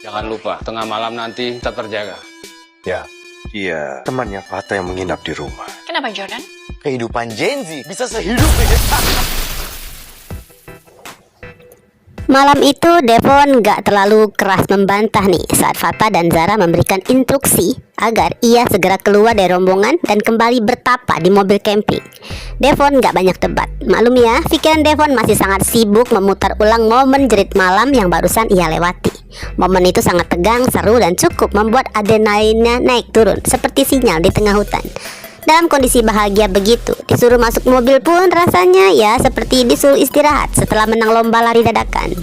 Jangan lupa, tengah malam nanti tetap terjaga. Ya, dia temannya Fata yang menginap di rumah. Kenapa Jordan? Kehidupan Gen Z bisa sehidup ini. Malam itu Devon gak terlalu keras membantah nih saat Fata dan Zara memberikan instruksi agar ia segera keluar dari rombongan dan kembali bertapa di mobil camping. Devon gak banyak debat. Maklum ya, pikiran Devon masih sangat sibuk memutar ulang momen jerit malam yang barusan ia lewati. Momen itu sangat tegang, seru, dan cukup membuat adrenalinnya naik turun seperti sinyal di tengah hutan. Dalam kondisi bahagia begitu, disuruh masuk mobil pun rasanya ya seperti disuruh istirahat setelah menang lomba lari dadakan.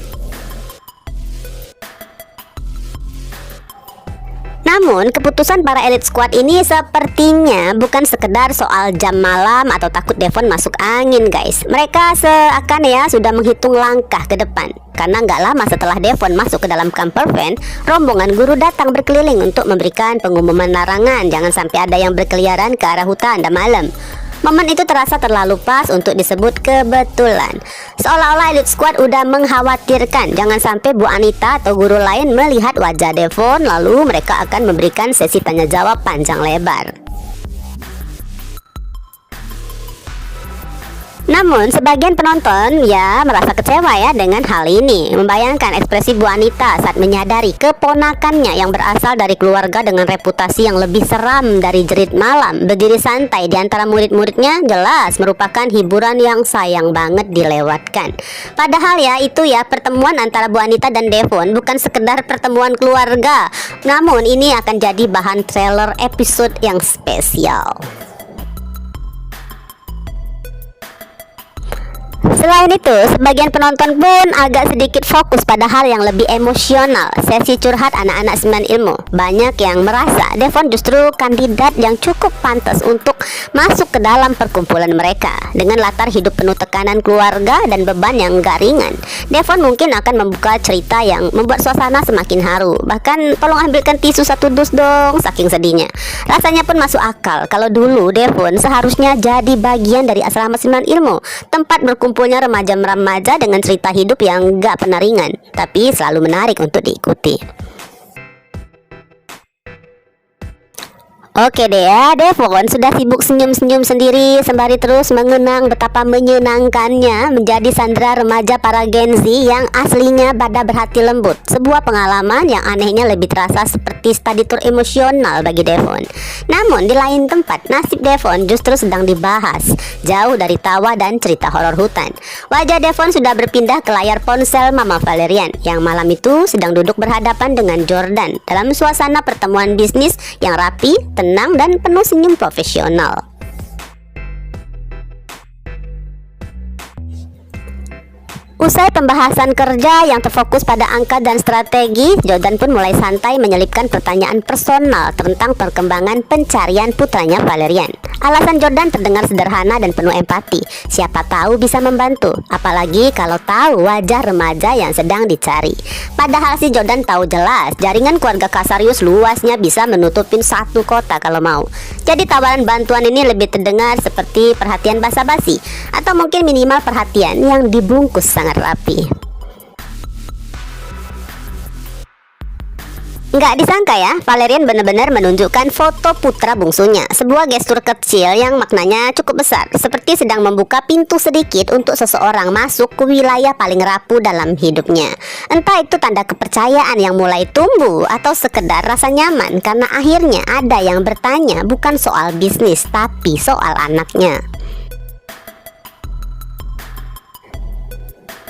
Namun, keputusan para elite squad ini sepertinya bukan sekedar soal jam malam atau takut Devon masuk angin, guys. Mereka seakan ya sudah menghitung langkah ke depan. Karena nggak lama setelah Devon masuk ke dalam camper van, rombongan guru datang berkeliling untuk memberikan pengumuman larangan jangan sampai ada yang berkeliaran ke arah hutan dan malam. Momen itu terasa terlalu pas untuk disebut kebetulan. Seolah-olah elite squad udah mengkhawatirkan jangan sampai Bu Anita atau guru lain melihat wajah Devon, lalu mereka akan memberikan sesi tanya jawab panjang lebar. Namun sebagian penonton ya merasa kecewa ya dengan hal ini. Membayangkan ekspresi Bu Anita saat menyadari keponakannya yang berasal dari keluarga dengan reputasi yang lebih seram dari jerit malam berdiri santai di antara murid-muridnya jelas merupakan hiburan yang sayang banget dilewatkan. Padahal ya itu ya pertemuan antara Bu Anita dan Devon bukan sekedar pertemuan keluarga. Namun ini akan jadi bahan trailer episode yang spesial. Selain itu, sebagian penonton pun agak sedikit fokus pada hal yang lebih emosional, sesi curhat anak-anak 9 ilmu. Banyak yang merasa Devon justru kandidat yang cukup pantas untuk masuk ke dalam perkumpulan mereka. Dengan latar hidup penuh tekanan keluarga dan beban yang gak ringan, Devon mungkin akan membuka cerita yang membuat suasana semakin haru. Bahkan tolong ambilkan tisu 1 dus dong, saking sedihnya. Rasanya pun masuk akal kalau dulu Devon seharusnya jadi bagian dari asrama 9 ilmu, tempat berkumpulnya remaja-remaja dengan cerita hidup yang gak pernah ringan, tapi selalu menarik untuk diikuti. Oke deh ya, Devon sudah sibuk senyum-senyum sendiri sembari terus mengenang betapa menyenangkannya menjadi sandera remaja para Gen Z yang aslinya pada berhati lembut. Sebuah pengalaman yang anehnya lebih terasa seperti study tour emosional bagi Devon. Namun di lain tempat, nasib Devon justru sedang dibahas, jauh dari tawa dan cerita horor hutan. Wajah Devon sudah berpindah ke layar ponsel Mama Valerian yang malam itu sedang duduk berhadapan dengan Jordan dalam suasana pertemuan bisnis yang rapi, tenang, dan penuh senyum profesional. Usai pembahasan kerja yang terfokus pada angka dan strategi, Jordan pun mulai santai menyelipkan pertanyaan personal tentang perkembangan pencarian putranya Valerian. Alasan Jordan terdengar sederhana dan penuh empati. Siapa tahu bisa membantu, apalagi kalau tahu wajah remaja yang sedang dicari. Padahal si Jordan tahu jelas jaringan keluarga Casarius luasnya bisa menutupin 1 kota kalau mau. Jadi tawaran bantuan ini lebih terdengar seperti perhatian basa-basi, atau mungkin minimal perhatian yang dibungkus sangat rapi. Nggak disangka ya, Valerian benar-benar menunjukkan foto putra bungsunya. Sebuah gestur kecil yang maknanya cukup besar, seperti sedang membuka pintu sedikit untuk seseorang masuk ke wilayah paling rapuh dalam hidupnya. Entah itu tanda kepercayaan yang mulai tumbuh atau sekedar rasa nyaman karena akhirnya ada yang bertanya bukan soal bisnis tapi soal anaknya.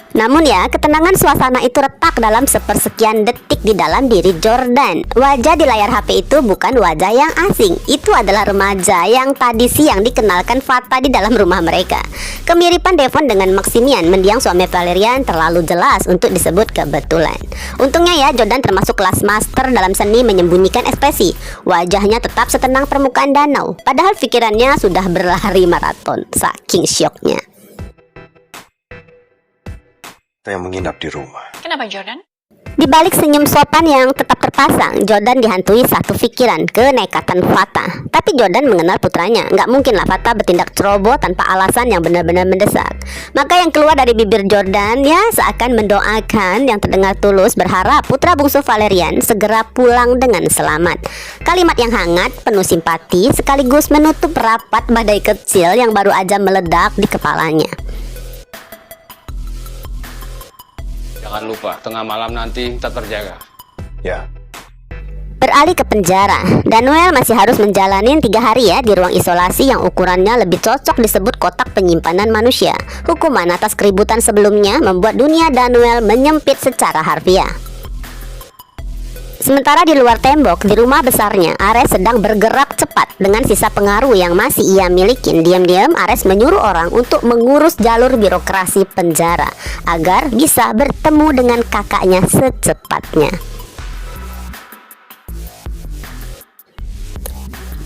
Namun ya, ketenangan suasana itu retak dalam sepersekian detik di dalam diri Jordan. Wajah di layar HP itu bukan wajah yang asing. Itu adalah remaja yang tadi siang dikenalkan Fata di dalam rumah mereka. Kemiripan Devon dengan Maximian, mendiang suami Valerian, terlalu jelas untuk disebut kebetulan. Untungnya ya, Jordan termasuk kelas master dalam seni menyembunyikan ekspresi. Wajahnya tetap setenang permukaan danau, padahal pikirannya sudah berlari maraton, saking syoknya. Yang menginap di rumah. Kenapa Jordan? Di balik senyum sopan yang tetap terpatri sepasang, Jordan dihantui satu pikiran, kenekatan Fatah. Tapi Jordan mengenal putranya, nggak mungkinlah Fatah bertindak ceroboh tanpa alasan yang benar-benar mendesak. Maka yang keluar dari bibir Jordan ya seakan mendoakan yang terdengar tulus, berharap putra bungsu Valerian segera pulang dengan selamat. Kalimat yang hangat, penuh simpati, sekaligus menutup rapat badai kecil yang baru aja meledak di kepalanya. Jangan lupa, tengah malam nanti tetap terjaga. Ya. Beralih ke penjara, Daniel masih harus menjalani 3 hari ya di ruang isolasi yang ukurannya lebih cocok disebut kotak penyimpanan manusia. Hukuman atas keributan sebelumnya membuat dunia Daniel menyempit secara harfiah. Sementara di luar tembok, di rumah besarnya, Ares sedang bergerak cepat dengan sisa pengaruh yang masih ia miliki. Diam-diam, Ares menyuruh orang untuk mengurus jalur birokrasi penjara agar bisa bertemu dengan kakaknya secepatnya.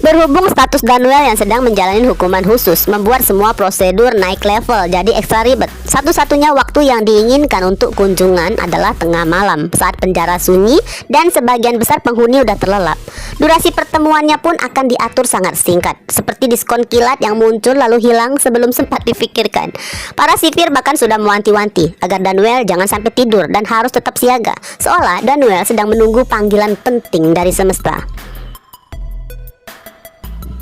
Berhubung status Daniel yang sedang menjalani hukuman khusus membuat semua prosedur naik level jadi ekstra ribet. Satu-satunya waktu yang diinginkan untuk kunjungan adalah tengah malam saat penjara sunyi dan sebagian besar penghuni udah terlelap. Durasi pertemuannya pun akan diatur sangat singkat, seperti diskon kilat yang muncul lalu hilang sebelum sempat difikirkan. Para sipir bahkan sudah mewanti-wanti agar Daniel jangan sampai tidur dan harus tetap siaga, seolah Daniel sedang menunggu panggilan penting dari semesta.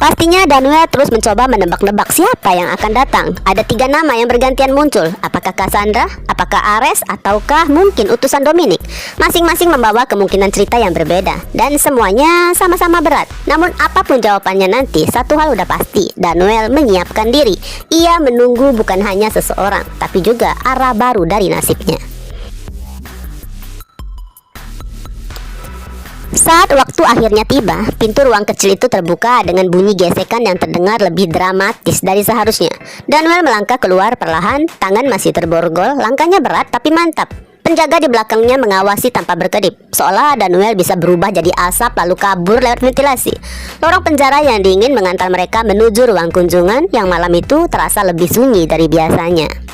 Pastinya Daniel terus mencoba menebak-nebak siapa yang akan datang. Ada 3 nama yang bergantian muncul. Apakah Cassandra, apakah Ares, ataukah mungkin utusan Dominic? Masing-masing membawa kemungkinan cerita yang berbeda. Dan semuanya sama-sama berat. Namun apapun jawabannya nanti, satu hal udah pasti. Daniel menyiapkan diri. Ia menunggu bukan hanya seseorang, tapi juga arah baru dari nasibnya. Saat waktu akhirnya tiba, pintu ruang kecil itu terbuka dengan bunyi gesekan yang terdengar lebih dramatis dari seharusnya. Daniel melangkah keluar perlahan, tangan masih terborgol, langkahnya berat tapi mantap. Penjaga di belakangnya mengawasi tanpa berkedip, seolah Daniel bisa berubah jadi asap lalu kabur lewat ventilasi. Lorong penjara yang dingin mengantar mereka menuju ruang kunjungan yang malam itu terasa lebih sunyi dari biasanya.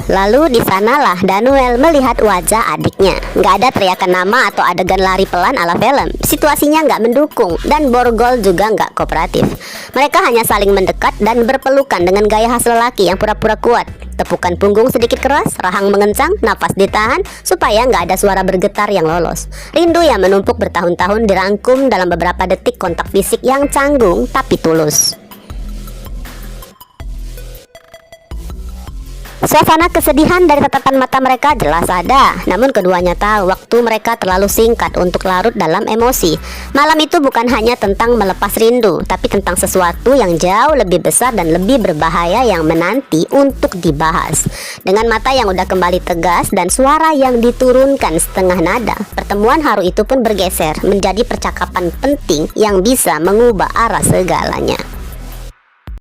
Lalu di sanalah Daniel melihat wajah adiknya. Nggak ada teriakan nama atau adegan lari pelan ala film. Situasinya nggak mendukung dan borgol juga nggak kooperatif. Mereka hanya saling mendekat dan berpelukan dengan gaya khas lelaki yang pura-pura kuat. Tepukan punggung sedikit keras, rahang mengencang, napas ditahan supaya nggak ada suara bergetar yang lolos. Rindu yang menumpuk bertahun-tahun dirangkum dalam beberapa detik kontak fisik yang canggung tapi tulus. Suasana kesedihan dari tatapan mata mereka jelas ada, namun keduanya tahu waktu mereka terlalu singkat untuk larut dalam emosi. Malam itu bukan hanya tentang melepas rindu, tapi tentang sesuatu yang jauh lebih besar dan lebih berbahaya yang menanti untuk dibahas. Dengan mata yang udah kembali tegas dan suara yang diturunkan setengah nada, pertemuan haru itu pun bergeser menjadi percakapan penting yang bisa mengubah arah segalanya.